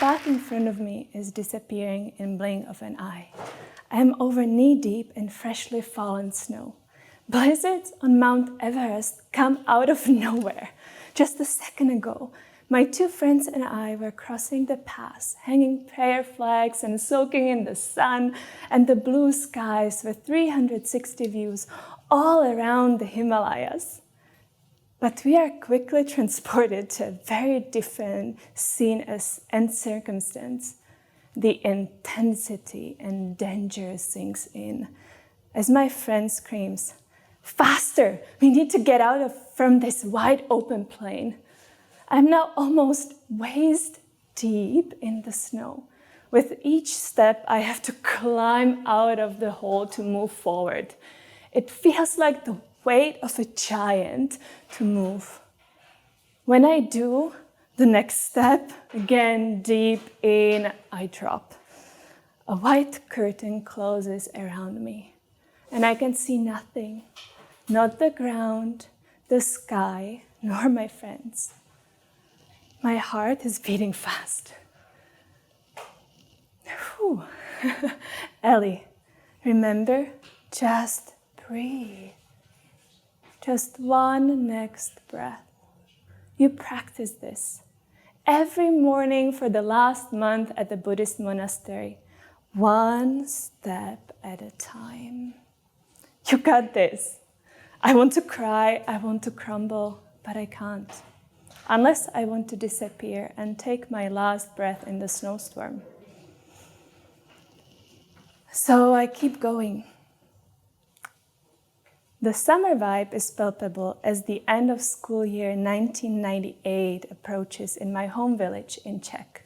path in front of me is disappearing in blink of an eye. I am over knee-deep in freshly fallen snow. Blizzards on Mount Everest come out of nowhere. Just a second ago, my two friends and I were crossing the pass, hanging prayer flags and soaking in the sun and the blue skies with 360 views all around the Himalayas. But we are quickly transported to a very different scene and circumstance. The intensity and danger sinks in as my friend screams, "Faster! We need to get out from this wide open plain." I'm now almost waist deep in the snow. With each step, I have to climb out of the hole to move forward. It feels like the weight of a giant to move. When I do the next step, again deep in, I drop. A white curtain closes around me, and I can see nothing. Not the ground, the sky, nor my friends. My heart is beating fast. Whew. Ellie, remember, just breathe. Just one next breath. You practice this every morning for the last month at the Buddhist monastery, one step at a time. You got this. I want to cry, I want to crumble, but I can't. Unless I want to disappear and take my last breath in the snowstorm. So I keep going. The summer vibe is palpable as the end of school year 1998 approaches in my home village in Czech.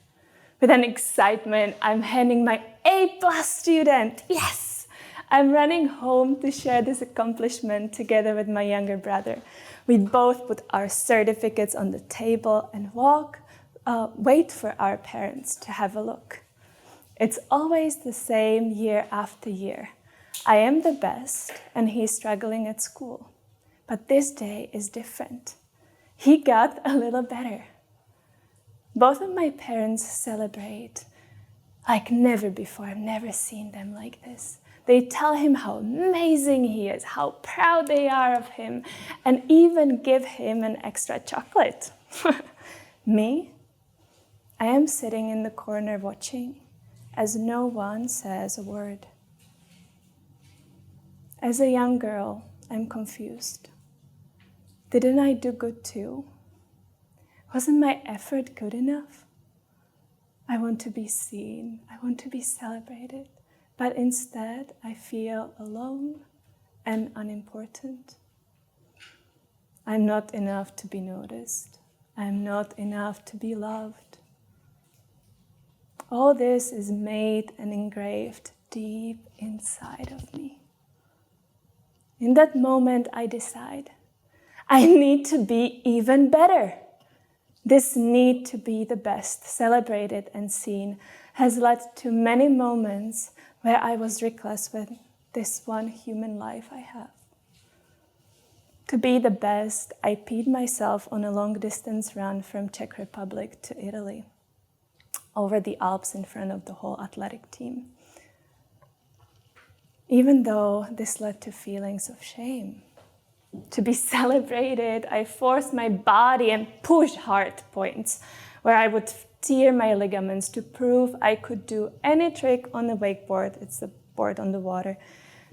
With an excitement, I'm handing my A+ student, yes! I'm running home to share this accomplishment together with my younger brother. We both put our certificates on the table and wait for our parents to have a look. It's always the same year after year. I am the best and he's struggling at school. But this day is different. He got a little better. Both of my parents celebrate like never before. I've never seen them like this. They tell him how amazing he is, how proud they are of him, and even give him an extra chocolate. Me? I am sitting in the corner watching as no one says a word. As a young girl, I'm confused. Didn't I do good too? Wasn't my effort good enough? I want to be seen. I want to be celebrated. But instead, I feel alone and unimportant. I'm not enough to be noticed. I'm not enough to be loved. All this is made and engraved deep inside of me. In that moment, I decide, I need to be even better. This need to be the best, celebrated and seen, has led to many moments where I was reckless with this one human life I have. To be the best, I peed myself on a long-distance run from Czech Republic to Italy, over the Alps in front of the whole athletic team. Even though this led to feelings of shame. To be celebrated, I forced my body and pushed hard points, where I would tear my ligaments to prove I could do any trick on the wakeboard, it's the board on the water.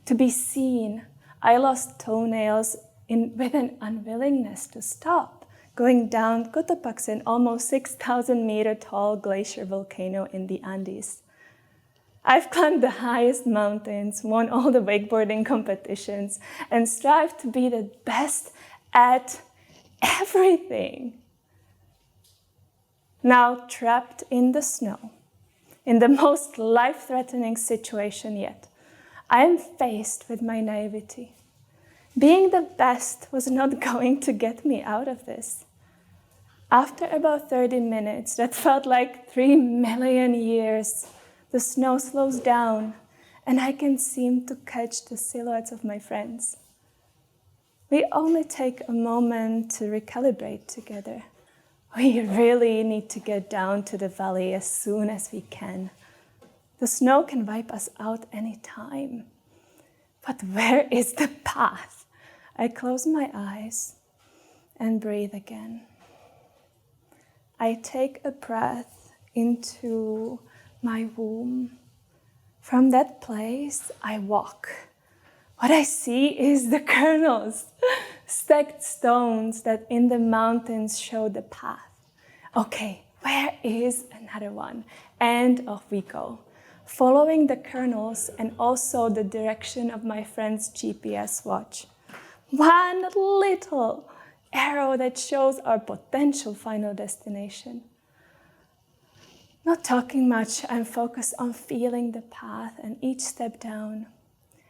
To be seen, I lost toenails with an unwillingness to stop, going down Cotopaxi, almost 6,000 meter tall glacier volcano in the Andes. I've climbed the highest mountains, won all the wakeboarding competitions, and strived to be the best at everything. Now trapped in the snow, in the most life-threatening situation yet, I am faced with my naivety. Being the best was not going to get me out of this. After about 30 minutes, that felt like 3 million years, the snow slows down and I can seem to catch the silhouettes of my friends. We only take a moment to recalibrate together. We really need to get down to the valley as soon as we can. The snow can wipe us out anytime. But where is the path? I close my eyes and breathe again. I take a breath into my womb. From that place, I walk. What I see is the kernels, stacked stones that in the mountains show the path. Okay, where is another one? And off we go, following the kernels and also the direction of my friend's GPS watch. One little arrow that shows our potential final destination. Not talking much, I'm focused on feeling the path and each step down.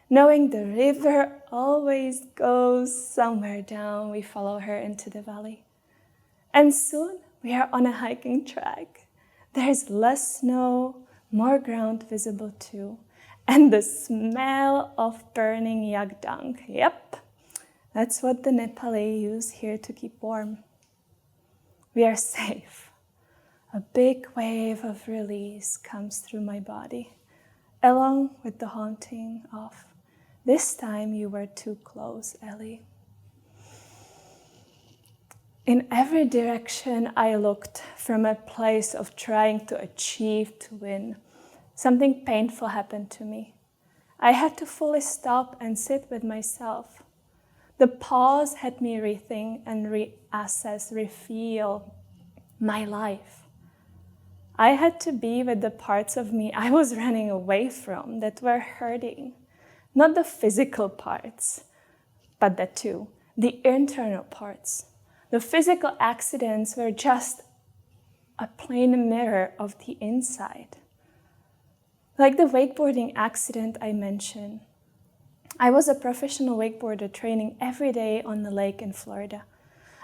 Knowing the river always goes somewhere down, we follow her into the valley. And soon we are on a hiking track. There's less snow, more ground visible too, and the smell of burning yak dung. Yep, that's what the Nepali use here to keep warm. We are safe. A big wave of release comes through my body, along with the haunting of, this time you were too close, Ellie. In every direction I looked from a place of trying to achieve, to win, something painful happened to me. I had to fully stop and sit with myself. The pause had me rethink and reassess, refeel my life. I had to be with the parts of me I was running away from that were hurting. Not the physical parts, but that too, the internal parts. The physical accidents were just a plain mirror of the inside. Like the wakeboarding accident I mentioned. I was a professional wakeboarder training every day on the lake in Florida.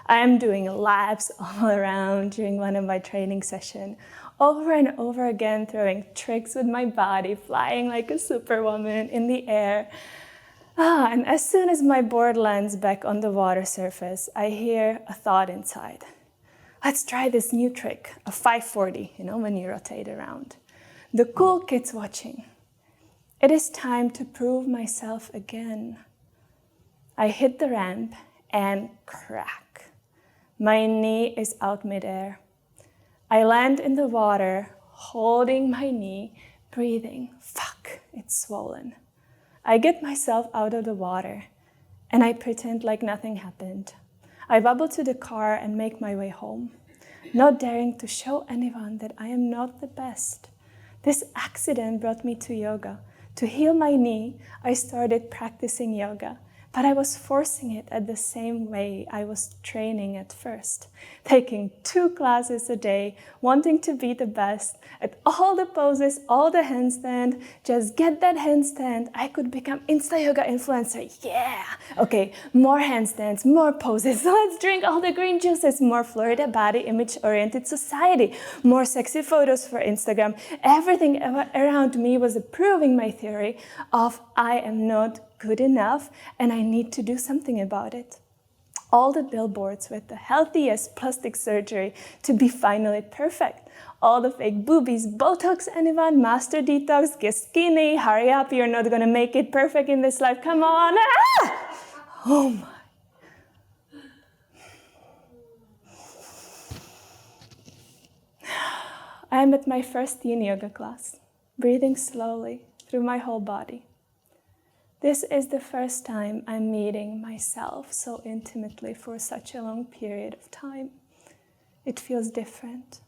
I am doing laps all around during one of my training sessions, over and over again throwing tricks with my body, flying like a superwoman in the air. And as soon as my board lands back on the water surface, I hear a thought inside. Let's try this new trick, a 540, when you rotate around. The cool kids watching. It is time to prove myself again. I hit the ramp and crack. My knee is out midair. I land in the water, holding my knee, breathing. Fuck, it's swollen. I get myself out of the water, and I pretend like nothing happened. I bubble to the car and make my way home, not daring to show anyone that I am not the best. This accident brought me to yoga. To heal my knee, I started practicing yoga, but I was forcing it at the same way I was training at first, taking 2 classes a day, wanting to be the best at all the poses, all the handstand, just get that handstand, I could become Insta yoga influencer, yeah! Okay, more handstands, more poses, let's drink all the green juices, more Florida body image-oriented society, more sexy photos for Instagram. Everything around me was approving my theory of I am not good enough, and I need to do something about it. All the billboards with the healthiest plastic surgery to be finally perfect. All the fake boobies, Botox, anyone, master detox, get skinny, hurry up, you're not gonna make it perfect in this life, come on. Ah! Oh my. I am at my first yin yoga class, breathing slowly through my whole body. This is the first time I'm meeting myself so intimately for such a long period of time. It feels different.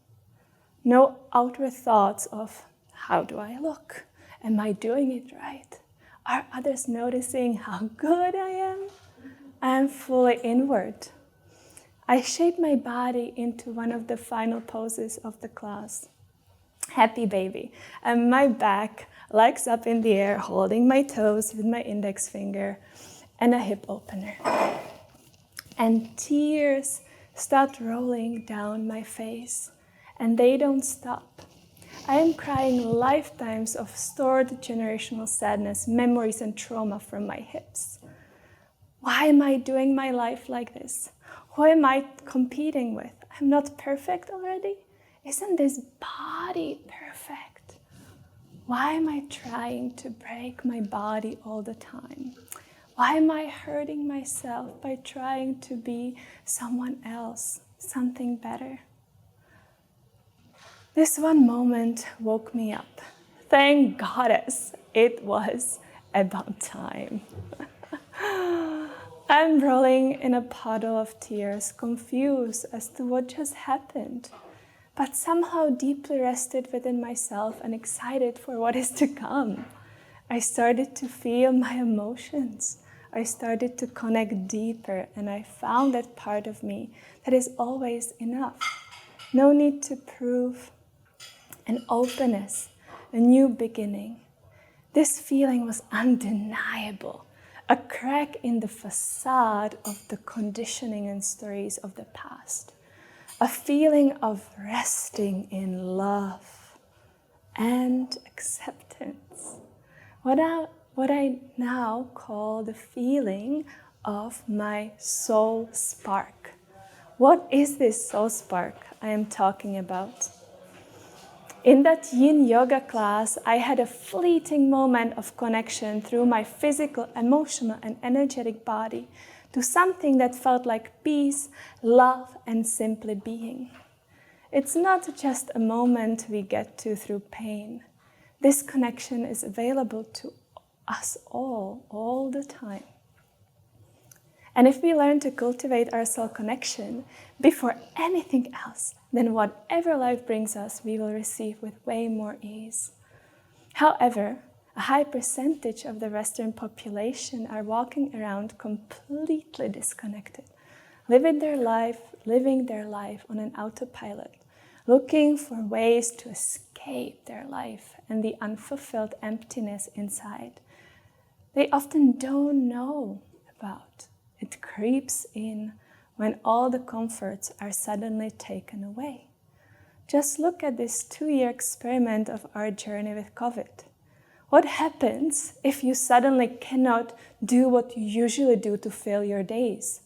No outward thoughts of, how do I look? Am I doing it right? Are others noticing how good I am? I am fully inward. I shape my body into one of the final poses of the class. Happy baby. And my back legs up in the air, holding my toes with my index finger and a hip opener. And tears start rolling down my face, and they don't stop. I am crying lifetimes of stored generational sadness, memories, and trauma from my hips. Why am I doing my life like this? Who am I competing with? I'm not perfect already? Isn't this body perfect? Why am I trying to break my body all the time? Why am I hurting myself by trying to be someone else, something better? This one moment woke me up. Thank Goddess, it was about time. I'm rolling in a puddle of tears, confused as to what just happened, but somehow deeply rested within myself and excited for what is to come. I started to feel my emotions. I started to connect deeper, and I found that part of me that is always enough. No need to prove, an openness, a new beginning. This feeling was undeniable, a crack in the facade of the conditioning and stories of the past, a feeling of resting in love and acceptance. What I now call the feeling of my soul spark. What is this soul spark I am talking about? In that yin yoga class, I had a fleeting moment of connection through my physical, emotional, and energetic body to something that felt like peace, love, and simply being. It's not just a moment we get to through pain. This connection is available to us all the time. And if we learn to cultivate our soul connection before anything else, then whatever life brings us, we will receive with way more ease. However, a high percentage of the Western population are walking around completely disconnected, living their life on an autopilot, looking for ways to escape their life and the unfulfilled emptiness inside. They often don't know about. It creeps in when all the comforts are suddenly taken away. Just look at this 2-year experiment of our journey with COVID. What happens if you suddenly cannot do what you usually do to fill your days?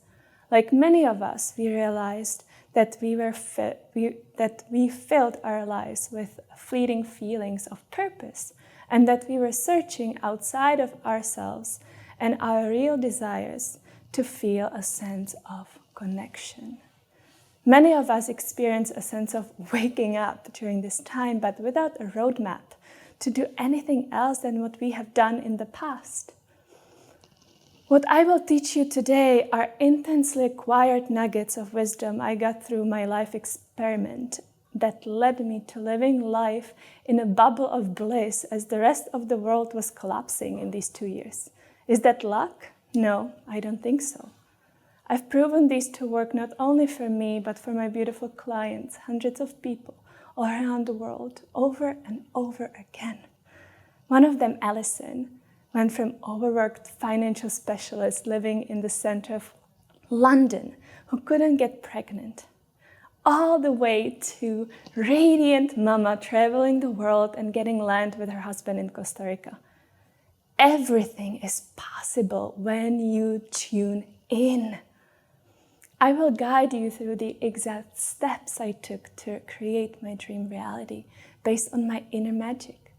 Like many of us, we realized that we filled our lives with fleeting feelings of purpose, and that we were searching outside of ourselves and our real desires to feel a sense of connection. Many of us experience a sense of waking up during this time, but without a roadmap to do anything else than what we have done in the past. What I will teach you today are intensely acquired nuggets of wisdom I got through my life experiment that led me to living life in a bubble of bliss as the rest of the world was collapsing in these 2 years. Is that luck? No, I don't think so. I've proven these to work not only for me, but for my beautiful clients, hundreds of people all around the world, over and over again. One of them, Alison, went from overworked financial specialist living in the center of London who couldn't get pregnant, all the way to radiant mama traveling the world and getting land with her husband in Costa Rica. Everything is possible when you tune in. I will guide you through the exact steps I took to create my dream reality based on my inner magic.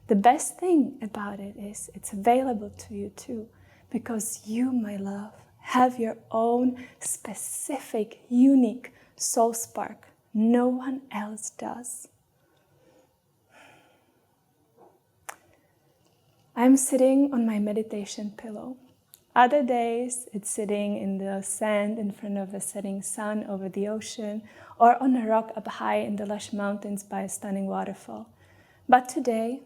The best thing about it is it's available to you too, because you, my love, have your own specific, unique soul spark. No one else does. I'm sitting on my meditation pillow. Other days, it's sitting in the sand in front of a setting sun over the ocean, or on a rock up high in the lush mountains by a stunning waterfall. But today,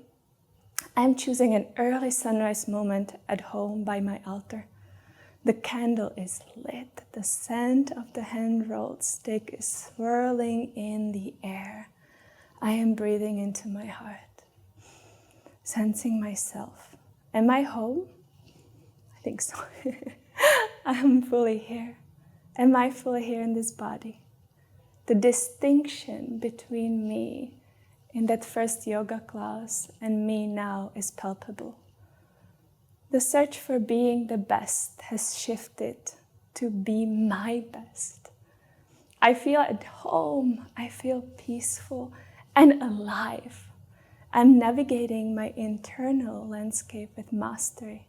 I'm choosing an early sunrise moment at home by my altar. The candle is lit. The scent of the hand-rolled stick is swirling in the air. I am breathing into my heart, sensing myself. Am I home? I think so. I am fully here. Am I fully here in this body? The distinction between me in that first yoga class and me now is palpable. The search for being the best has shifted to be my best. I feel at home. I feel peaceful and alive. I'm navigating my internal landscape with mastery.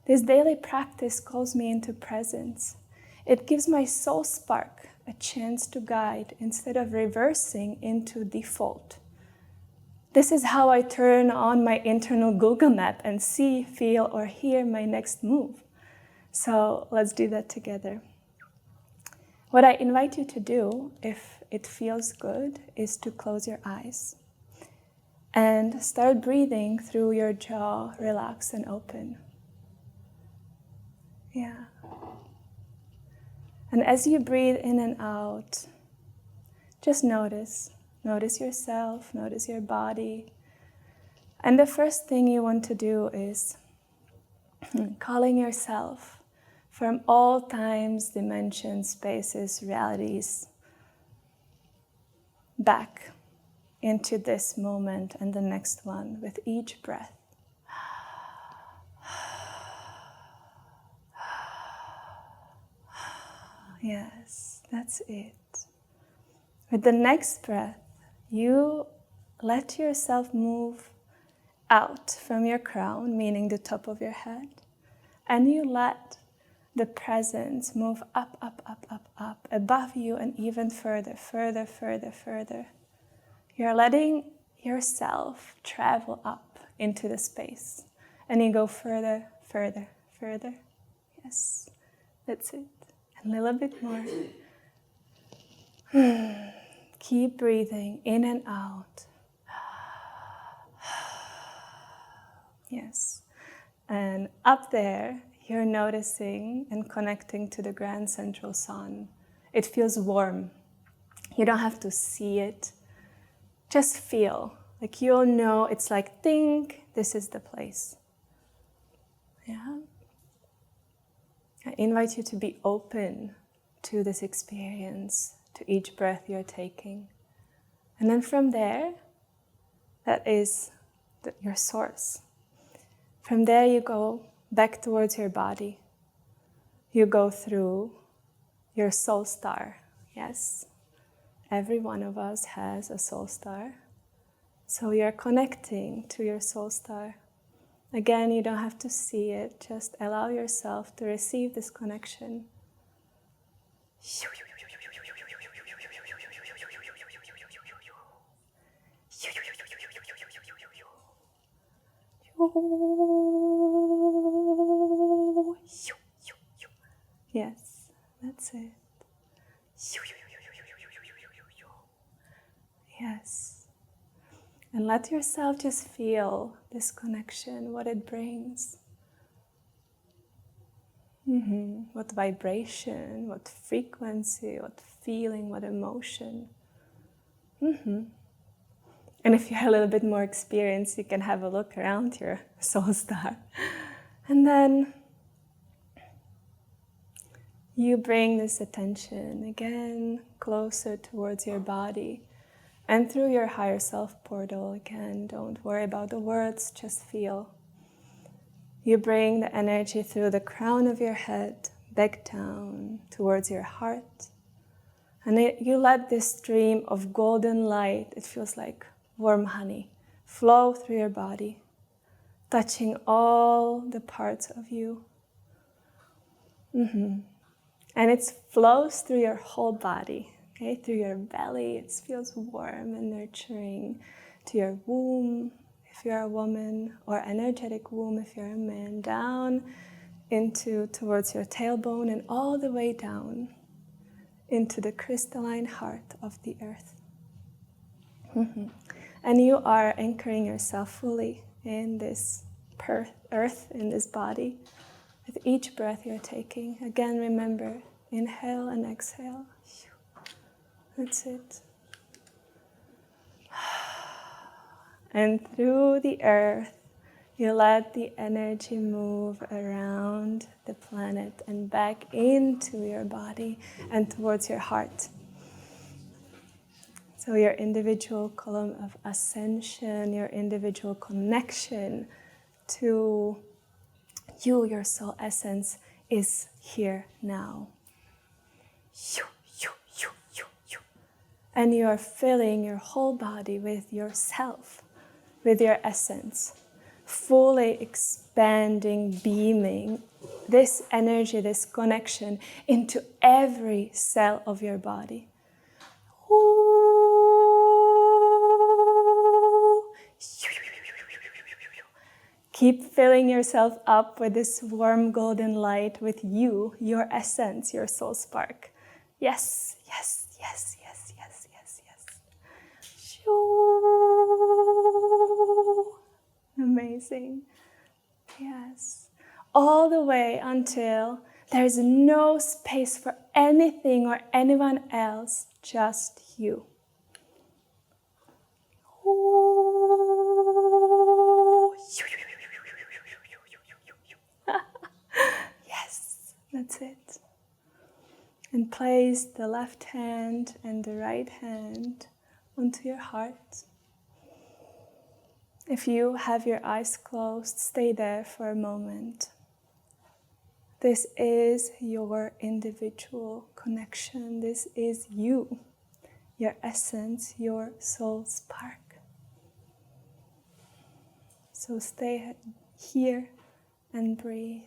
This daily practice calls me into presence. It gives my soul spark a chance to guide instead of reversing into default. This is how I turn on my internal Google map and see, feel, or hear my next move. So let's do that together. What I invite you to do, if it feels good, is to close your eyes and start breathing through your jaw, relaxed and open. Yeah. And as you breathe in and out, just notice. Notice yourself, notice your body. And the first thing you want to do is calling yourself from all times, dimensions, spaces, realities, back into this moment and the next one with each breath. Yes, that's it. With the next breath, you let yourself move out from your crown, meaning the top of your head, and you let the presence move up, up, up, up, up, above you and even further, further, further, further. You're letting yourself travel up into the space, and you go further, further, further. Yes, that's it. A little bit more. Keep breathing in and out. Yes. And up there, you're noticing and connecting to the grand central sun. It feels warm. You don't have to see it. Just feel. Like you'll know, it's like, think, this is the place. Yeah? I invite you to be open to this experience, to each breath you're taking. And then from there, that is your source. From there you go back towards your body. You go through your soul star. Yes, every one of us has a soul star. So you're connecting to your soul star. Again, you don't have to see it, just allow yourself to receive this connection. Yes, that's it. Yes. And let yourself just feel this connection, what it brings. What vibration, what frequency, what feeling, what emotion. And if you're a little bit more experienced, you can have a look around your soul star. And then you bring this attention again closer towards your body. And through your higher self portal, again, don't worry about the words, just feel. You bring the energy through the crown of your head, back down towards your heart. And you let this stream of golden light, it feels like warm honey, flow through your body, touching all the parts of you. And it flows through your whole body. Okay, through your belly, it feels warm and nurturing, to your womb, if you're a woman, or energetic womb if you're a man, down towards your tailbone and all the way down into the crystalline heart of the earth. And you are anchoring yourself fully in this earth, in this body, with each breath you're taking. Again, remember, inhale and exhale. That's it. And through the earth, you let the energy move around the planet and back into your body and towards your heart. So your individual column of ascension, your individual connection to you, your soul essence, is here now. and you are filling your whole body with yourself, with your essence, fully expanding, beaming this energy, this connection into every cell of your body. Keep filling yourself up with this warm golden light, with you, your essence, your soul spark. Yes, yes, yes, yes, yes, yes, yes. Amazing. Yes. All the way until there's no space for anything or anyone else, just you. Yes, that's it. And place the left hand and the right hand onto your heart. If you have your eyes closed, stay there for a moment. This is your individual connection. This is you, your essence, your soul spark. So stay here and breathe.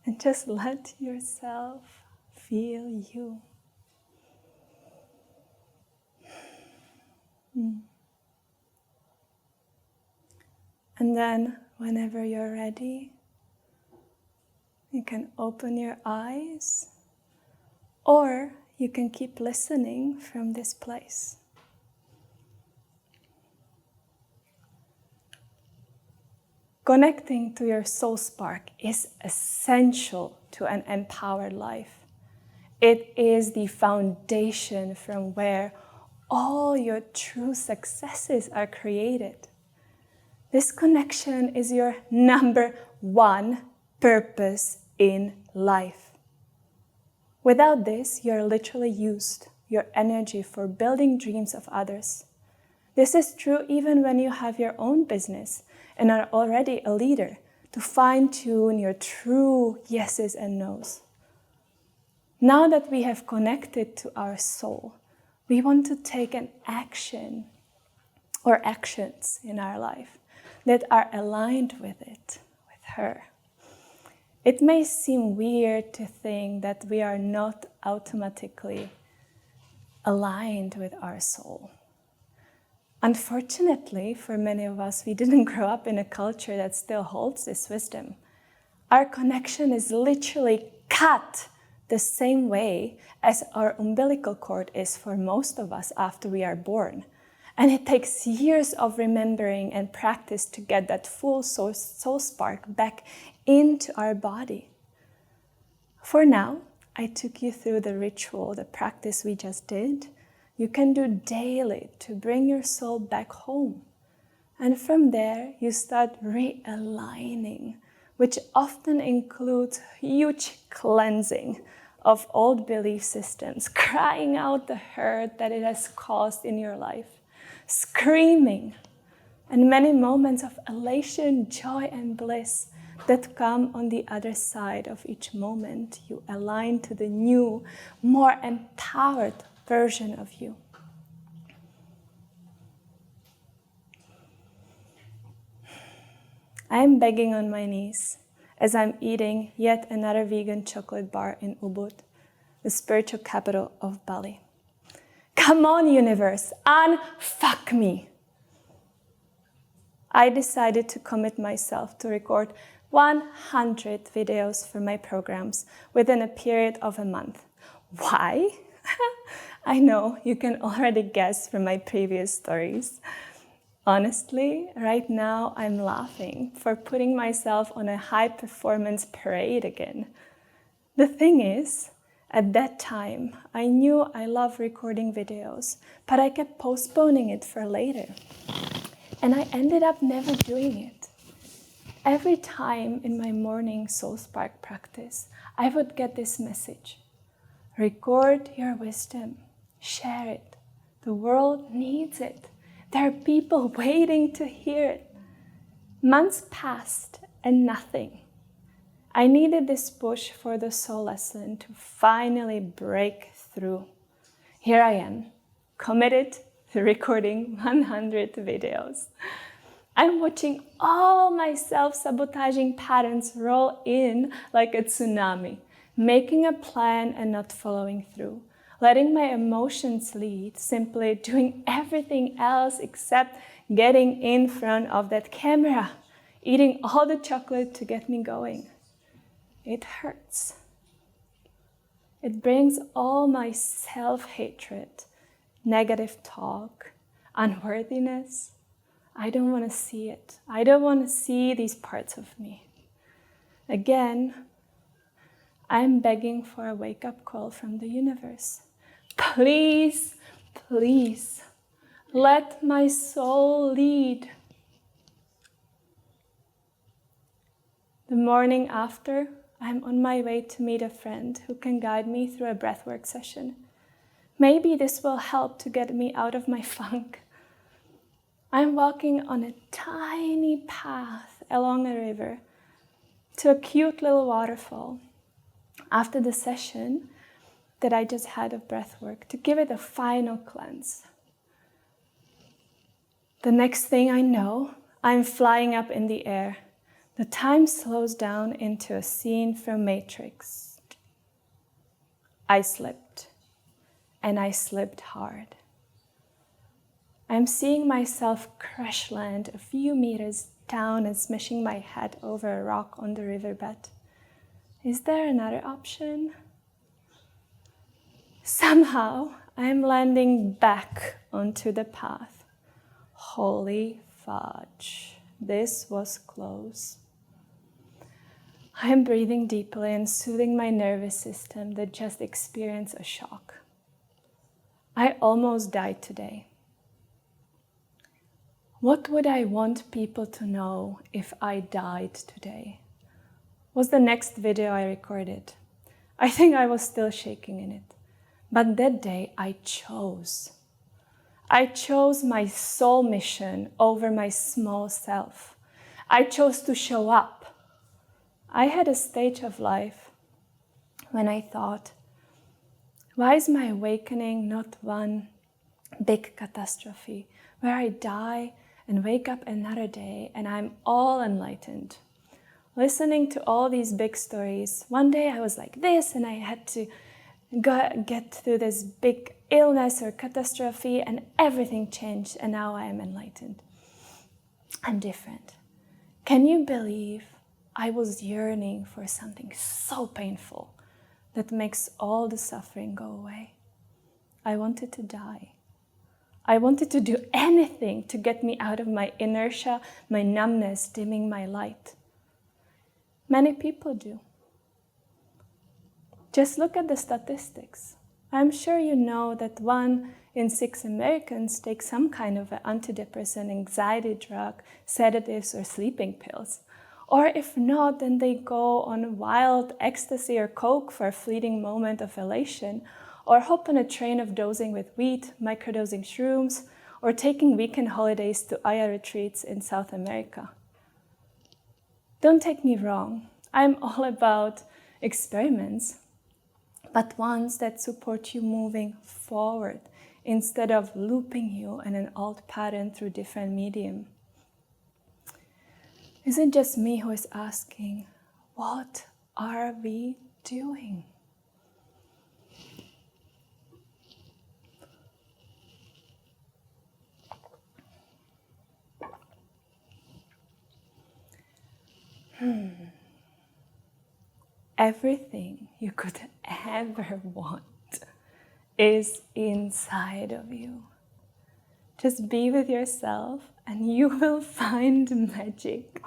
And just let yourself feel you. And then, whenever you're ready, you can open your eyes, or you can keep listening from this place. Connecting to your soul spark is essential to an empowered life. It is the foundation from where all your true successes are created. This connection is your number one purpose in life. Without this, you're literally used your energy for building dreams of others. This is true even when you have your own business and are already a leader, to fine-tune your true yeses and nos. Now that we have connected to our soul, we want to take an action or actions in our life that are aligned with it, with her. It may seem weird to think that we are not automatically aligned with our soul. Unfortunately, for many of us, we didn't grow up in a culture that still holds this wisdom. Our connection is literally cut the same way as our umbilical cord is for most of us after we are born. And it takes years of remembering and practice to get that full soul spark back into our body. For now, I took you through the ritual, the practice we just did. You can do daily to bring your soul back home. And from there, you start realigning, which often includes huge cleansing of old belief systems, crying out the hurt that it has caused in your life, screaming, and many moments of elation, joy, and bliss that come on the other side of each moment. You align to the new, more empowered version of you. I am begging on my knees as I'm eating yet another vegan chocolate bar in Ubud, the spiritual capital of Bali. Come on, universe, unfuck me. I decided to commit myself to record 100 videos for my programs within a period of a month. Why? I know you can already guess from my previous stories. Honestly, right now I'm laughing for putting myself on a high-performance parade again. The thing is, at that time, I knew I love recording videos, but I kept postponing it for later. And I ended up never doing it. Every time in my morning Soul Spark practice, I would get this message. Record your wisdom. Share it. The world needs it. There are people waiting to hear it. Months passed and nothing. I needed this push for the soul lesson to finally break through. Here I am, committed to recording 100 videos. I'm watching all my self-sabotaging patterns roll in like a tsunami, making a plan and not following through, letting my emotions lead, simply doing everything else except getting in front of that camera, eating all the chocolate to get me going. It hurts. It brings all my self-hatred, negative talk, unworthiness. I don't want to see it. I don't want to see these parts of me. Again, I'm begging for a wake-up call from the universe. Please, please, let my soul lead. The morning after, I'm on my way to meet a friend who can guide me through a breathwork session. Maybe this will help to get me out of my funk. I'm walking on a tiny path along a river to a cute little waterfall after the session that I just had of breathwork to give it a final cleanse. The next thing I know, I'm flying up in the air. The time slows down into a scene from Matrix. I slipped, and I slipped hard. I'm seeing myself crash land a few meters down and smashing my head over a rock on the riverbed. Is there another option? Somehow, I'm landing back onto the path. Holy fudge, this was close. I'm breathing deeply and soothing my nervous system that just experienced a shock. I almost died today. What would I want people to know if I died today? Was the next video I recorded. I think I was still shaking in it. But that day I chose. I chose my soul mission over my small self. I chose to show up. I had a stage of life when I thought, why is my awakening not one big catastrophe where I die and wake up another day and I'm all enlightened? Listening to all these big stories, one day I was like this and I had to get through this big illness or catastrophe and everything changed and now I am enlightened. I'm different. Can you believe I was yearning for something so painful that makes all the suffering go away? I wanted to die. I wanted to do anything to get me out of my inertia, my numbness, dimming my light. Many people do. Just look at the statistics. I'm sure you know that 1 in 6 Americans take some kind of an antidepressant, anxiety drug, sedatives, or sleeping pills. Or if not, then they go on wild ecstasy or coke for a fleeting moment of elation, or hop on a train of dosing with weed, microdosing shrooms, or taking weekend holidays to Aya retreats in South America. Don't take me wrong, I'm all about experiments, but ones that support you moving forward instead of looping you in an old pattern through different medium. Is it just me who is asking, what are we doing? Everything you could ever want is inside of you. Just be with yourself and you will find magic.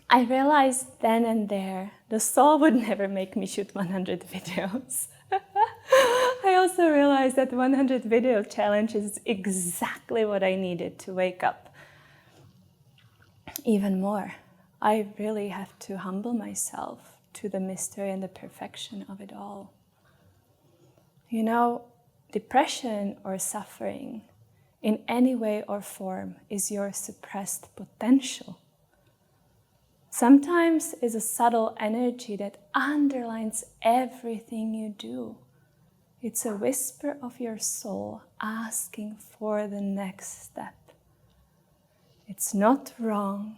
I realized then and there, the soul would never make me shoot 100 videos. I also realized that 100 video challenge is exactly what I needed to wake up even more. I really have to humble myself to the mystery and the perfection of it all. You know, depression or suffering in any way or form is your suppressed potential. Sometimes it's a subtle energy that underlines everything you do. It's a whisper of your soul asking for the next step. It's not wrong.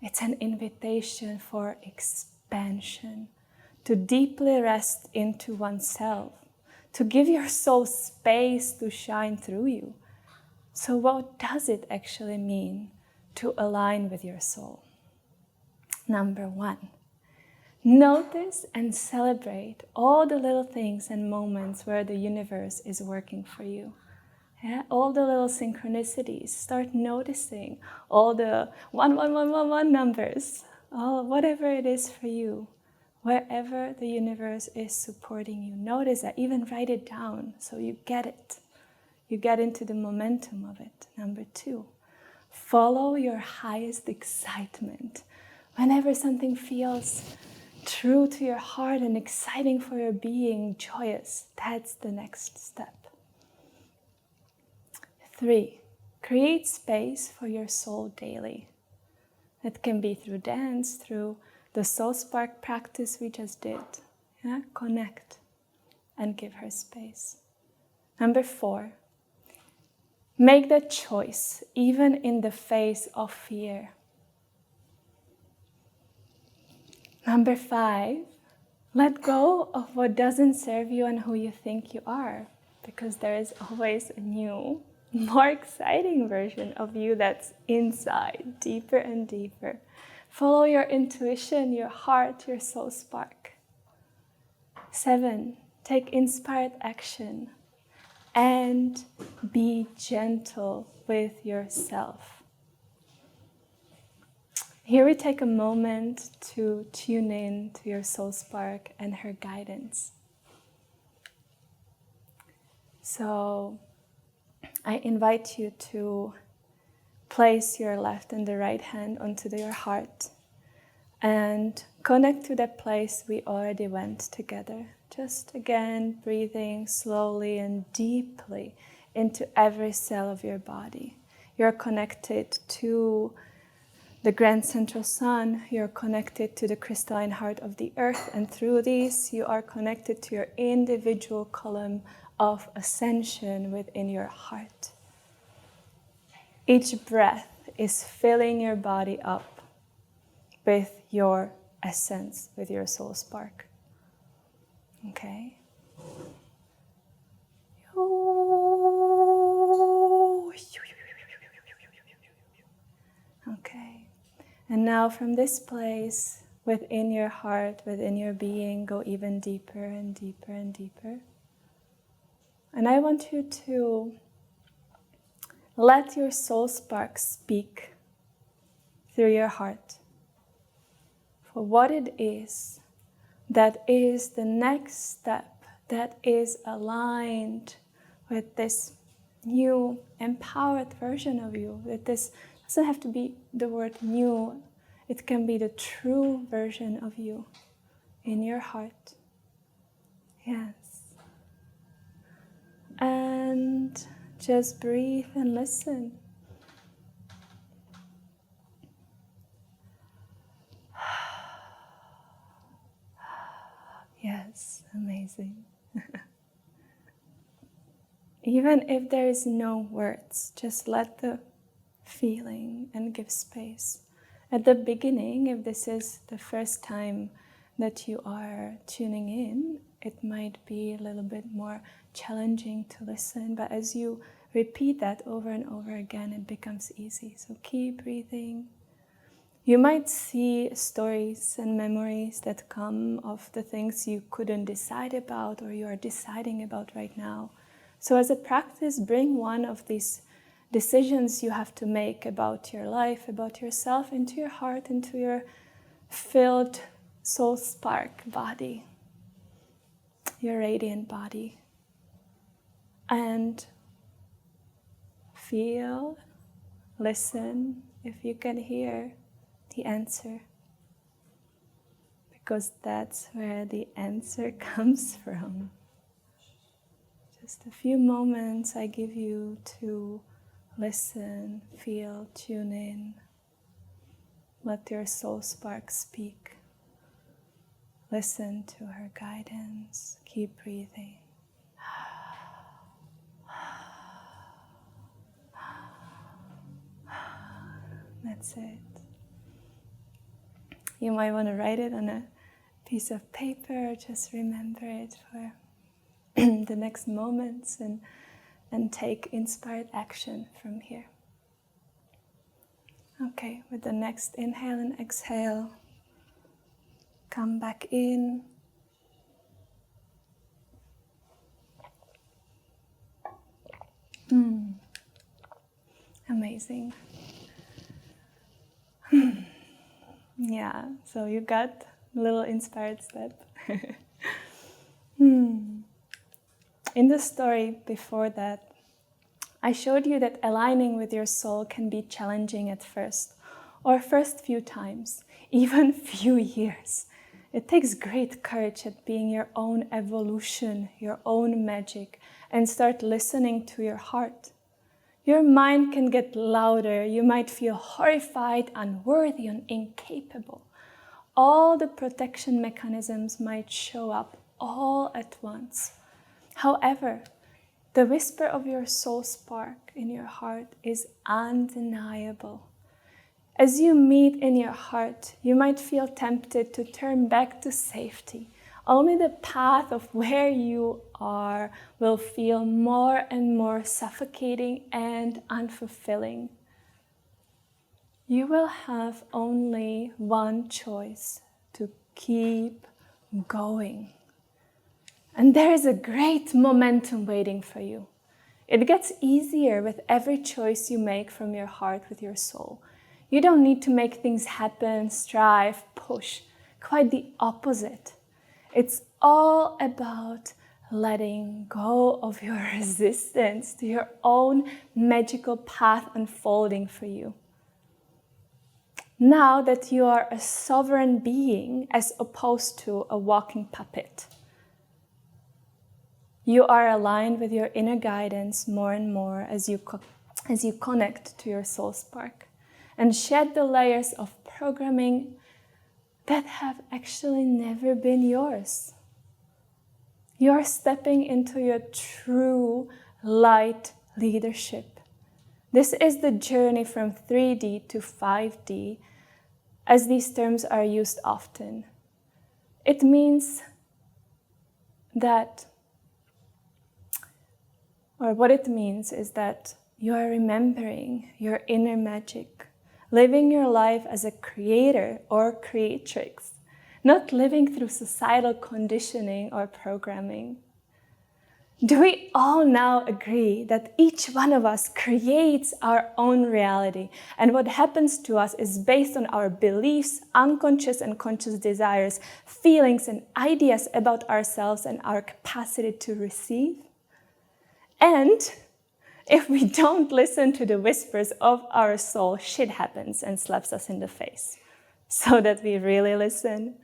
It's an invitation for expansion, to deeply rest into oneself, to give your soul space to shine through you. So what does it actually mean to align with your soul? Number 1, notice and celebrate all the little things and moments where the universe is working for you. Yeah, all the little synchronicities. Start noticing all the 11111 numbers, whatever it is for you. Wherever the universe is supporting you, notice that. Even write it down so you get it. You get into the momentum of it. Number 2, follow your highest excitement. Whenever something feels true to your heart and exciting for your being, joyous, that's the next step. 3, create space for your soul daily. It can be through dance, through the soul spark practice we just did. Yeah? Connect and give her space. Number 4, make the choice, even in the face of fear. Number 5, let go of what doesn't serve you and who you think you are, because there is always a new, more exciting version of you that's inside, deeper and deeper. Follow your intuition, your heart, your soul spark. 7, take inspired action and be gentle with yourself. Here we take a moment to tune in to your soul spark and her guidance. So I invite you to place your left and the right hand onto your heart and connect to that place we already went together. Just again, breathing slowly and deeply into every cell of your body. You're connected to the grand central sun, you're connected to the crystalline heart of the earth, and through these you are connected to your individual column of ascension within your heart. Each breath is filling your body up with your essence, with your soul spark. Okay? Okay. And now from this place, within your heart, within your being, go even deeper and deeper and deeper. And I want you to let your soul spark speak through your heart for what it is that is the next step, that is aligned with this new, empowered version of you. That this doesn't have to be the word new, it can be the true version of you in your heart. Yes. And just breathe and listen. Yes, amazing. Even if there is no words, just let the feeling and give space. At the beginning, if this is the first time that you are tuning in, it might be a little bit more challenging to listen, but as you repeat that over and over again, it becomes easy. So keep breathing. You might see stories and memories that come of the things you couldn't decide about or you are deciding about right now. So as a practice, bring one of these decisions you have to make about your life, about yourself, into your heart, into your filled soul spark body, your radiant body. And feel, listen, if you can hear the answer. Because that's where the answer comes from. Just a few moments I give you to listen, feel, tune in. Let your soul spark speak. Listen to her guidance. Keep breathing. That's it. You might want to write it on a piece of paper, just remember it for the next moments and take inspired action from here. Okay, with the next inhale and exhale, come back in. Amazing. Yeah, so you got a little inspired step. In the story before that, I showed you that aligning with your soul can be challenging at first, or first few times, even few years. It takes great courage at being your own evolution, your own magic, and start listening to your heart. Your mind can get louder. You might feel horrified, unworthy, and incapable. All the protection mechanisms might show up all at once. However, the whisper of your soul spark in your heart is undeniable. As you meet in your heart, you might feel tempted to turn back to safety. Only the path of where you are will feel more and more suffocating and unfulfilling. You will have only one choice: to keep going. And there is a great momentum waiting for you. It gets easier with every choice you make from your heart with your soul. You don't need to make things happen, strive, push. Quite the opposite. It's all about letting go of your resistance to your own magical path unfolding for you. Now that you are a sovereign being as opposed to a walking puppet, you are aligned with your inner guidance more and more as you connect to your soul spark and shed the layers of programming that have actually never been yours. You're stepping into your true light leadership. This is the journey from 3D to 5D, as these terms are used often. It means that, or what it means is that you are remembering your inner magic, living your life as a creator or creatrix, not living through societal conditioning or programming. Do we all now agree that each one of us creates our own reality, and what happens to us is based on our beliefs, unconscious and conscious desires, feelings and ideas about ourselves and our capacity to receive? And if we don't listen to the whispers of our soul, shit happens and slaps us in the face. So that we really listen.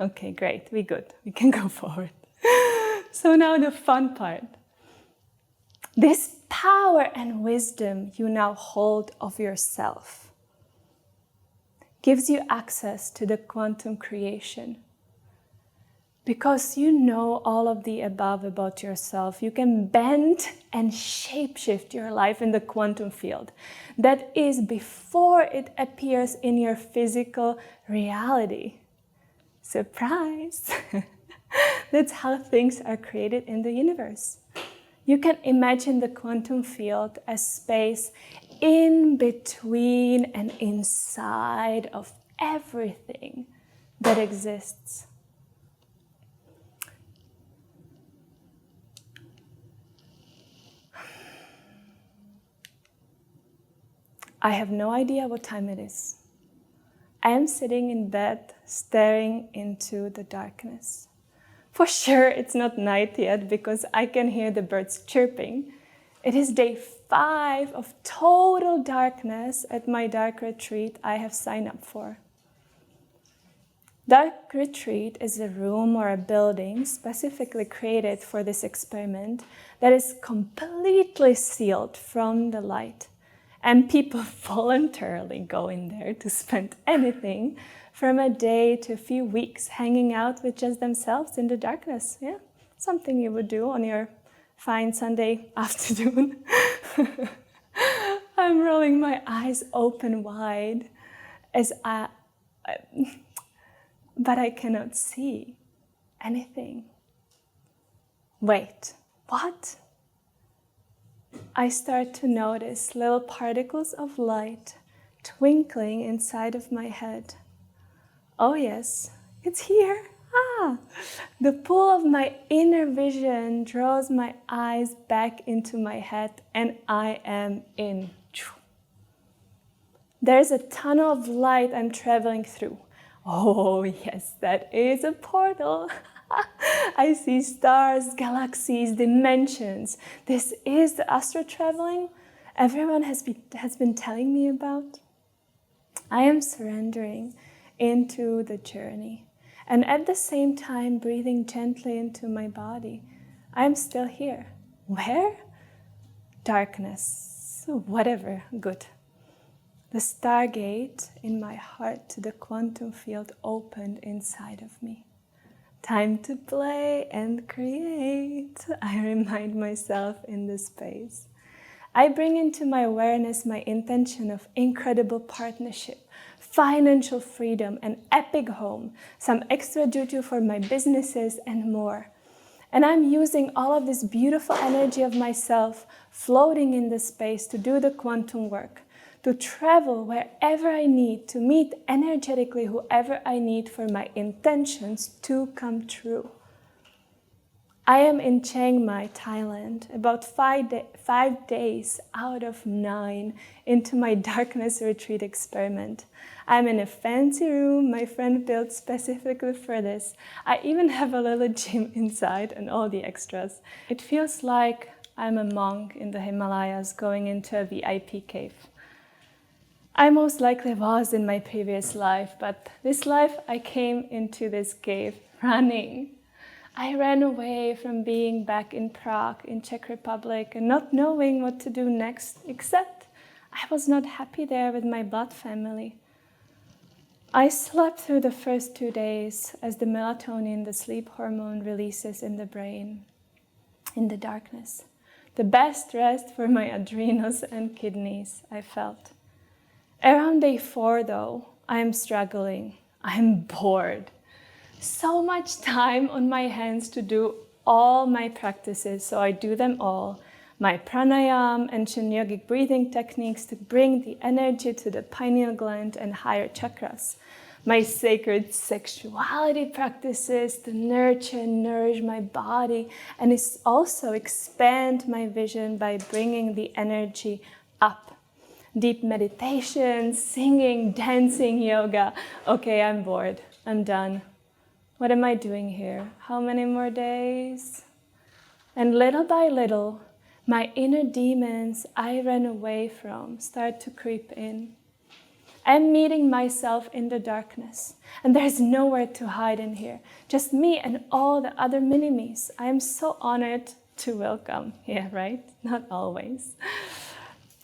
Okay, great, we good. We can go forward. So now the fun part. This power and wisdom you now hold of yourself gives you access to the quantum creation. Because you know all of the above about yourself, you can bend and shapeshift your life in the quantum field. That is before it appears in your physical reality. Surprise! That's how things are created in the universe. You can imagine the quantum field as space in between and inside of everything that exists. I have no idea what time it is. I am sitting in bed, staring into the darkness. For sure, it's not night yet because I can hear the birds chirping. It is day 5 of total darkness at my dark retreat I have signed up for. Dark retreat is a room or a building specifically created for this experiment that is completely sealed from the light. And people voluntarily go in there to spend anything from a day to a few weeks hanging out with just themselves in the darkness. Yeah, something you would do on your fine Sunday afternoon. I'm rolling my eyes open wide but I cannot see anything. Wait, what? I start to notice little particles of light twinkling inside of my head. Oh yes, it's here. The pull of my inner vision draws my eyes back into my head and I am in. There's a tunnel of light I'm traveling through. Oh yes, that is a portal. I see stars, galaxies, dimensions. This is the astral traveling everyone has been telling me about. I am surrendering into the journey. And at the same time, breathing gently into my body. I am still here. Where? Darkness. Whatever. Good. The stargate in my heart to the quantum field opened inside of me. Time to play and create, I remind myself in this space. I bring into my awareness my intention of incredible partnership, financial freedom, an epic home, some extra juju for my businesses, and more. And I'm using all of this beautiful energy of myself floating in this space to do the quantum work, to travel wherever I need, to meet energetically whoever I need for my intentions to come true. I am in Chiang Mai, Thailand, about 5 days out of 9 into my darkness retreat experiment. I'm in a fancy room my friend built specifically for this. I even have a little gym inside and all the extras. It feels like I'm a monk in the Himalayas going into a VIP cave. I most likely was in my previous life, but this life I came into this cave running. I ran away from being back in Prague, in Czech Republic, and not knowing what to do next, except I was not happy there with my blood family. I slept through the first 2 days as the melatonin, the sleep hormone, releases in the brain, in the darkness. The best rest for my adrenals and kidneys, I felt. Around day 4, though, I am struggling. I am bored. So much time on my hands to do all my practices, so I do them all. My pranayama and yogic breathing techniques to bring the energy to the pineal gland and higher chakras. My sacred sexuality practices to nurture and nourish my body, and also expand my vision by bringing the energy up. Deep meditation, singing, dancing, yoga. Okay, I'm bored. I'm done. What am I doing here? How many more days? And little by little, my inner demons I ran away from start to creep in. I'm meeting myself in the darkness, and there's nowhere to hide in here. Just me and all the other mini-me's. I am so honored to welcome. Yeah, right? Not always.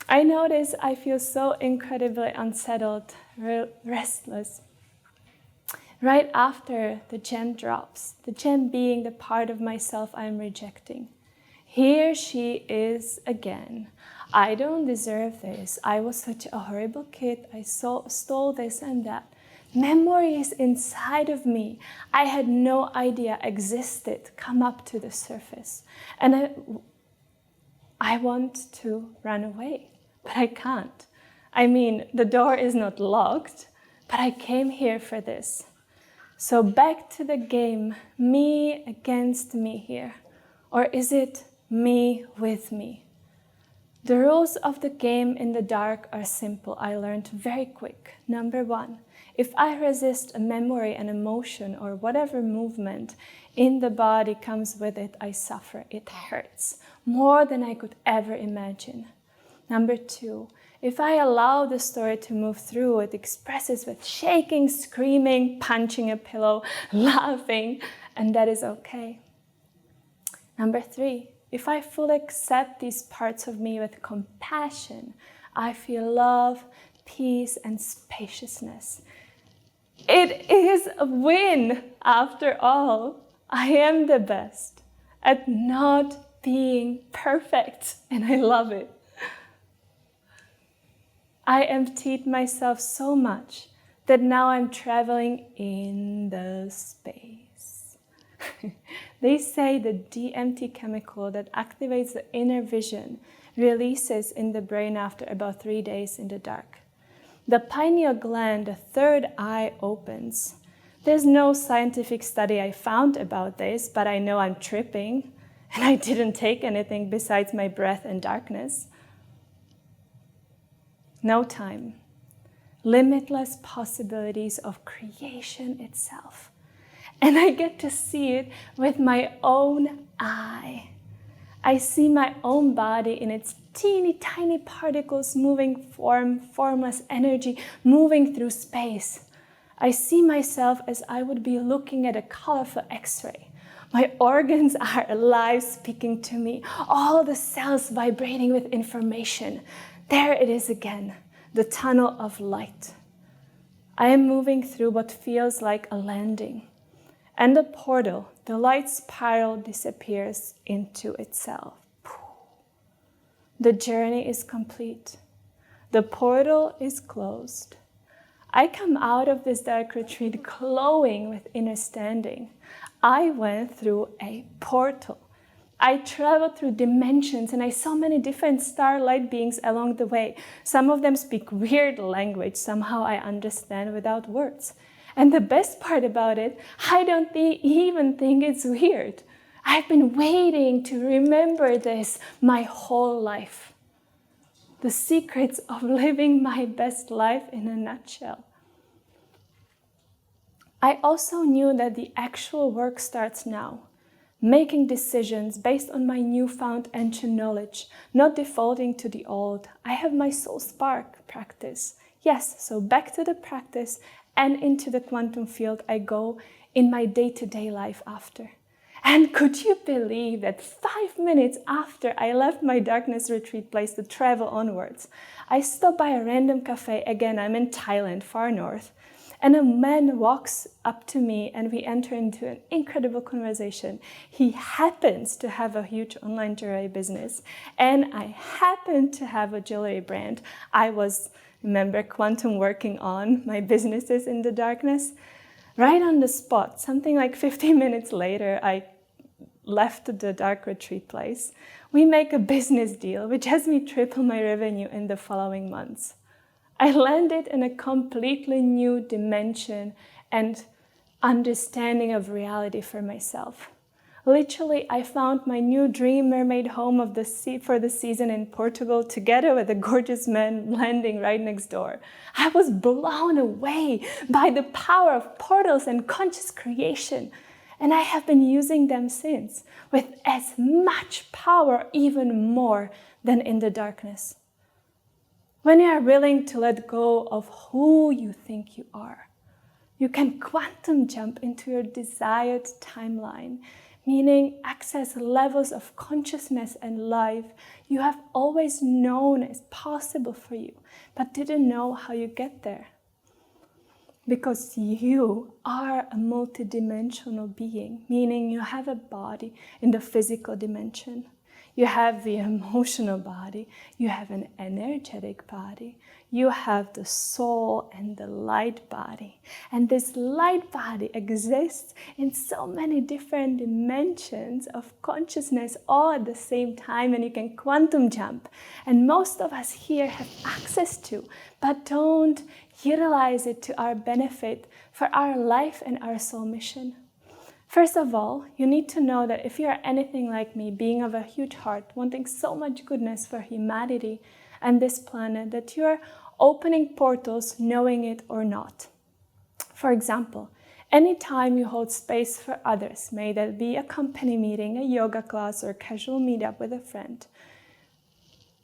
I notice I feel so incredibly unsettled, restless. Right after the gem drops, the gem being the part of myself I'm rejecting. Here she is again. I don't deserve this. I was such a horrible kid. I stole this and that. Memories inside of me I had no idea existed come up to the surface. And I want to run away, but I can't. I mean, the door is not locked, but I came here for this. So back to the game, me against me here. Or is it me with me? The rules of the game in the dark are simple. I learned very quick. Number 1, if I resist a memory, an emotion, or whatever movement in the body comes with it, I suffer. It hurts more than I could ever imagine. Number 2, if I allow the story to move through, it expresses with shaking, screaming, punching a pillow, laughing, and that is okay. Number 3, if I fully accept these parts of me with compassion, I feel love, peace, and spaciousness. It is a win after all. I am the best at not being perfect, and I love it. I emptied myself so much that now I'm traveling in the space. They say the DMT chemical that activates the inner vision releases in the brain after about 3 days in the dark. The pineal gland, the third eye, opens. There's no scientific study I found about this, but I know I'm tripping, and I didn't take anything besides my breath and darkness. No time. Limitless possibilities of creation itself. And I get to see it with my own eye. I see my own body in its teeny tiny particles moving formless energy, moving through space. I see myself as I would be looking at a colorful X-ray. My organs are alive, speaking to me, all the cells vibrating with information. There it is again, the tunnel of light. I am moving through what feels like a landing. And the portal, the light spiral, disappears into itself. The journey is complete. The portal is closed. I come out of this dark retreat glowing with inner standing. I went through a portal. I traveled through dimensions and I saw many different starlight beings along the way. Some of them speak weird language, somehow I understand without words. And the best part about it, I don't even think it's weird. I've been waiting to remember this my whole life. The secrets of living my best life in a nutshell. I also knew that the actual work starts now. Making decisions based on my newfound ancient knowledge, not defaulting to the old. I have my soul spark practice. Yes, so back to the practice and into the quantum field I go in my day-to-day life after. And could you believe that 5 minutes after I left my darkness retreat place to travel onwards, I stopped by a random cafe, again I'm in Thailand, far north, and a man walks up to me and we enter into an incredible conversation. He happens to have a huge online jewelry business and I happen to have a jewelry brand. I was, remember, quantum working on my businesses in the darkness. Right on the spot, something like 15 minutes later, I left the dark retreat place. We make a business deal which has me triple my revenue in the following months. I landed in a completely new dimension and understanding of reality for myself. Literally, I found my new dream mermaid home of the sea for the season in Portugal together with a gorgeous man landing right next door. I was blown away by the power of portals and conscious creation. And I have been using them since with as much power, even more than in the darkness. When you are willing to let go of who you think you are, you can quantum jump into your desired timeline, meaning access levels of consciousness and life you have always known is possible for you, but didn't know how you get there. Because you are a multidimensional being, meaning you have a body in the physical dimension. You have the emotional body, you have an energetic body, you have the soul and the light body. And this light body exists in so many different dimensions of consciousness all at the same time, and you can quantum jump. And most of us here have access to, but don't utilize it to our benefit for our life and our soul mission. First of all, you need to know that if you are anything like me, being of a huge heart, wanting so much goodness for humanity and this planet, that you are opening portals knowing it or not. For example, anytime you hold space for others, may that be a company meeting, a yoga class, or casual meetup with a friend,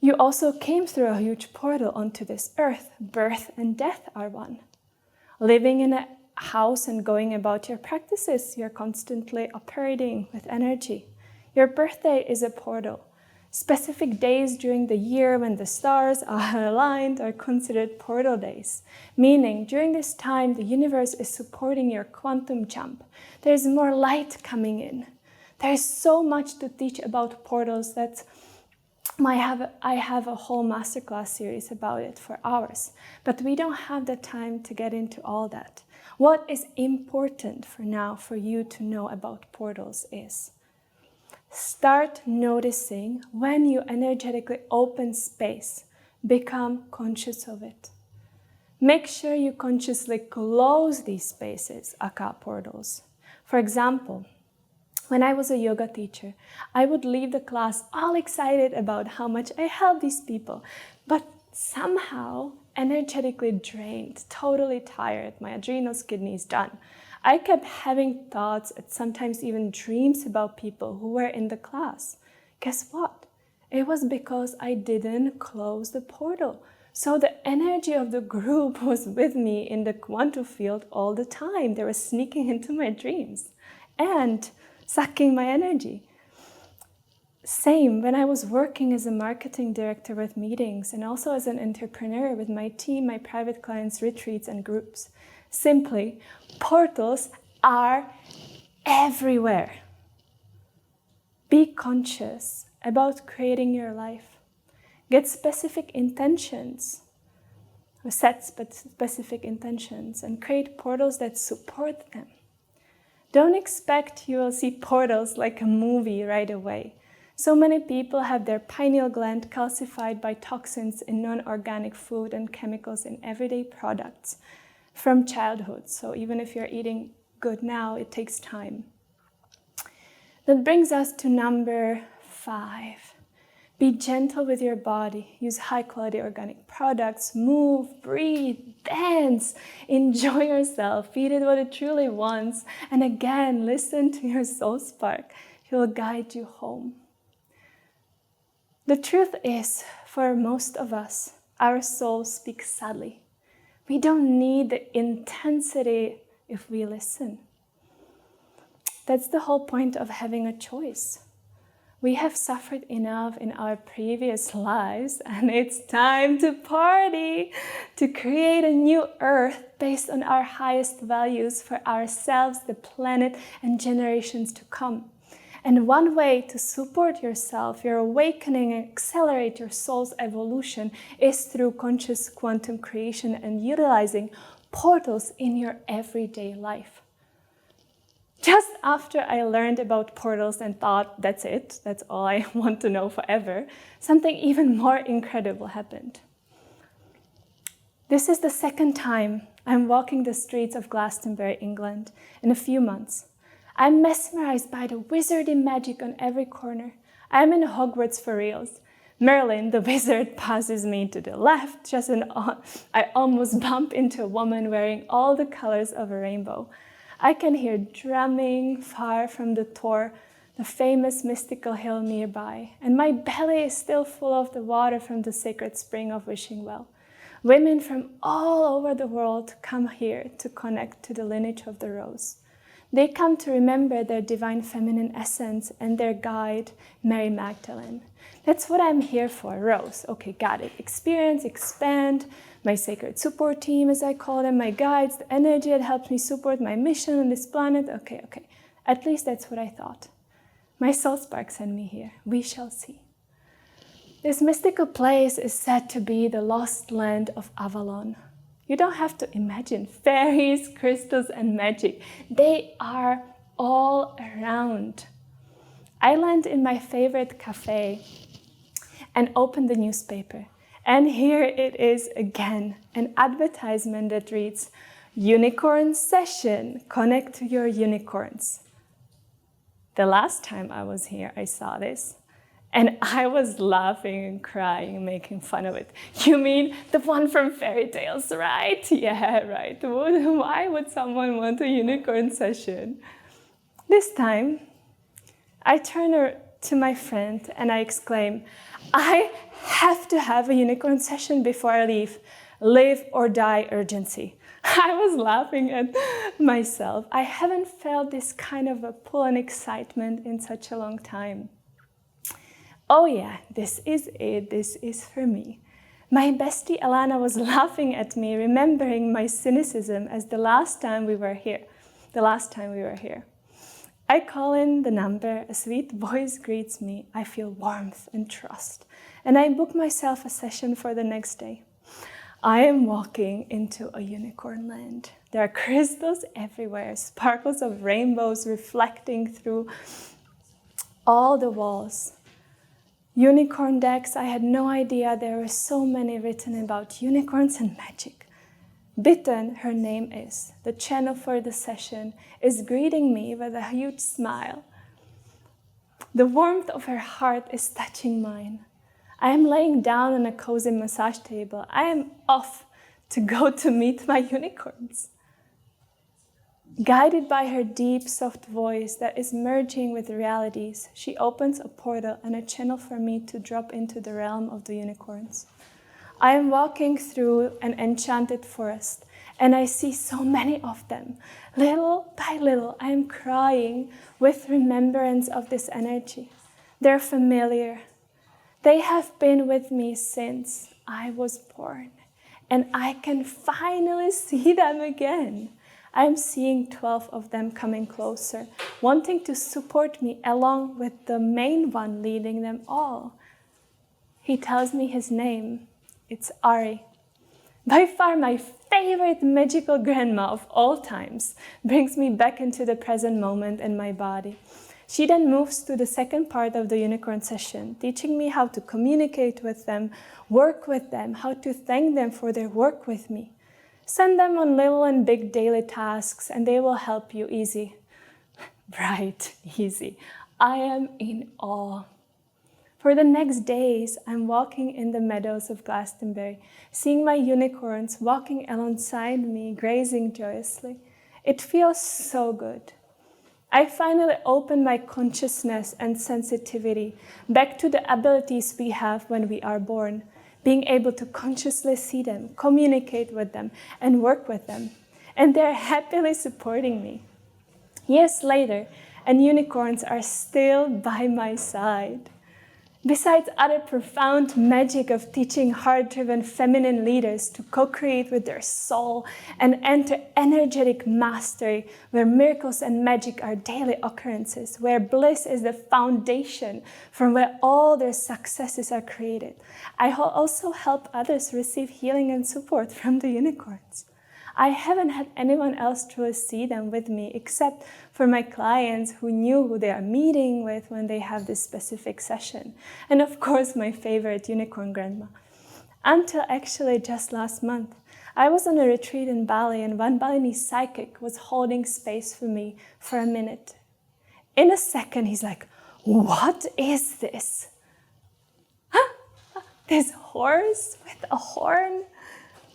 you also came through a huge portal onto this earth. Birth and death are one. Living in a house and going about your practices, you're constantly operating with energy. Your birthday is a portal. Specific days during the year when the stars are aligned are considered portal days, meaning during this time the universe is supporting your quantum jump. There's more light coming in. There's so much to teach about portals that I have a whole masterclass series about it for hours, but we don't have the time to get into all that. What is important for now for you to know about portals is start noticing when you energetically open space, become conscious of it. Make sure you consciously close these spaces, aka portals. For example, when I was a yoga teacher, I would leave the class all excited about how much I help these people, but somehow energetically drained, totally tired, my adrenals, kidneys done. I kept having thoughts and sometimes even dreams about people who were in the class. Guess what? It was because I didn't close the portal. So the energy of the group was with me in the quantum field all the time. They were sneaking into my dreams and sucking my energy. Same when I was working as a marketing director with meetings and also as an entrepreneur with my team, my private clients, retreats and groups. Simply, portals are everywhere. Be conscious about creating your life. Get specific intentions, or set specific intentions and create portals that support them. Don't expect you will see portals like a movie right away. So many people have their pineal gland calcified by toxins in non-organic food and chemicals in everyday products from childhood. So even if you're eating good now, it takes time. That brings us to number 5. Be gentle with your body. Use high-quality organic products. Move, breathe, dance. Enjoy yourself. Feed it what it truly wants. And again, listen to your soul spark. It will guide you home. The truth is, for most of us, our soul speaks sadly. We don't need the intensity if we listen. That's the whole point of having a choice. We have suffered enough in our previous lives, and it's time to party, to create a new earth based on our highest values for ourselves, the planet, and generations to come. And one way to support yourself, your awakening, and accelerate your soul's evolution is through conscious quantum creation and utilizing portals in your everyday life. Just after I learned about portals and thought, that's it, that's all I want to know forever, something even more incredible happened. This is the second time I'm walking the streets of Glastonbury, England, in a few months. I'm mesmerized by the wizardy magic on every corner. I'm in Hogwarts for reals. Merlin, the wizard, passes me to the left, I almost bump into a woman wearing all the colors of a rainbow. I can hear drumming far from the Tor, the famous mystical hill nearby, and my belly is still full of the water from the sacred spring of Wishing Well. Women from all over the world come here to connect to the lineage of the rose. They come to remember their divine feminine essence and their guide, Mary Magdalene. That's what I'm here for, Rose. Okay, got it. Experience, expand, my sacred support team, as I call them, my guides, the energy that helps me support my mission on this planet. Okay. At least that's what I thought. My soul spark sent me here. We shall see. This mystical place is said to be the lost land of Avalon. You don't have to imagine fairies, crystals, and magic. They are all around. I land in my favorite cafe and open the newspaper. And here it is again, an advertisement that reads, Unicorn Session, connect to your unicorns. The last time I was here, I saw this. And I was laughing and crying and making fun of it. You mean the one from fairy tales, right? Yeah, right. Why would someone want a unicorn session? This time, I turn to my friend and I exclaim, I have to have a unicorn session before I leave. Live or die urgency. I was laughing at myself. I haven't felt this kind of a pull and excitement in such a long time. Oh yeah, this is it, this is for me. My bestie Alana was laughing at me, remembering my cynicism as the last time we were here. I call in the number, a sweet voice greets me, I feel warmth and trust, and I book myself a session for the next day. I am walking into a unicorn land. There are crystals everywhere, sparkles of rainbows reflecting through all the walls. Unicorn decks, I had no idea there were so many written about unicorns and magic. Bitten, her name is, the channel for the session, is greeting me with a huge smile. The warmth of her heart is touching mine. I am laying down on a cozy massage table. I am off to go to meet my unicorns. Guided by her deep, soft voice that is merging with realities, she opens a portal and a channel for me to drop into the realm of the unicorns. I am walking through an enchanted forest, and I see so many of them. Little by little, I am crying with remembrance of this energy. They're familiar. They have been with me since I was born, and I can finally see them again. I'm seeing 12 of them coming closer, wanting to support me along with the main one leading them all. He tells me his name. It's Ari. By far my favorite magical grandma of all times, brings me back into the present moment in my body. She then moves to the second part of the unicorn session, teaching me how to communicate with them, work with them, how to thank them for their work with me. Send them on little and big daily tasks and they will help you easy. Right, easy. I am in awe. For the next days, I'm walking in the meadows of Glastonbury, seeing my unicorns walking alongside me, grazing joyously. It feels so good. I finally open my consciousness and sensitivity back to the abilities we have when we are born, being able to consciously see them, communicate with them, and work with them. And they're happily supporting me. Years later, and unicorns are still by my side. Besides other profound magic of teaching heart-driven feminine leaders to co-create with their soul and enter energetic mastery where miracles and magic are daily occurrences, where bliss is the foundation from where all their successes are created, I also help others receive healing and support from the unicorns. I haven't had anyone else truly see them with me except for my clients who knew who they are meeting with when they have this specific session. And of course, my favorite unicorn grandma. Until actually just last month, I was on a retreat in Bali and one Balinese psychic was holding space for me for a minute. In a second, he's like, "What is this? Huh? This horse with a horn?"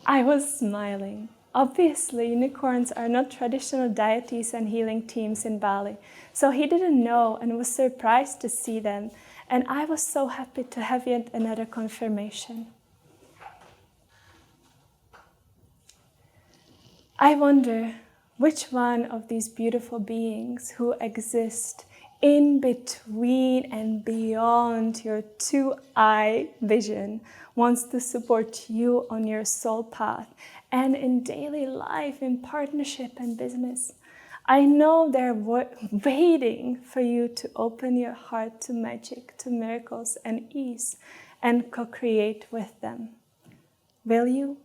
I was smiling. Obviously, unicorns are not traditional deities and healing teams in Bali, so he didn't know and was surprised to see them, and I was so happy to have yet another confirmation. I wonder which one of these beautiful beings who exist in between and beyond your two-eye vision wants to support you on your soul path and in daily life, in partnership and business. I know they're waiting for you to open your heart to magic, to miracles and ease, and co-create with them. Will you?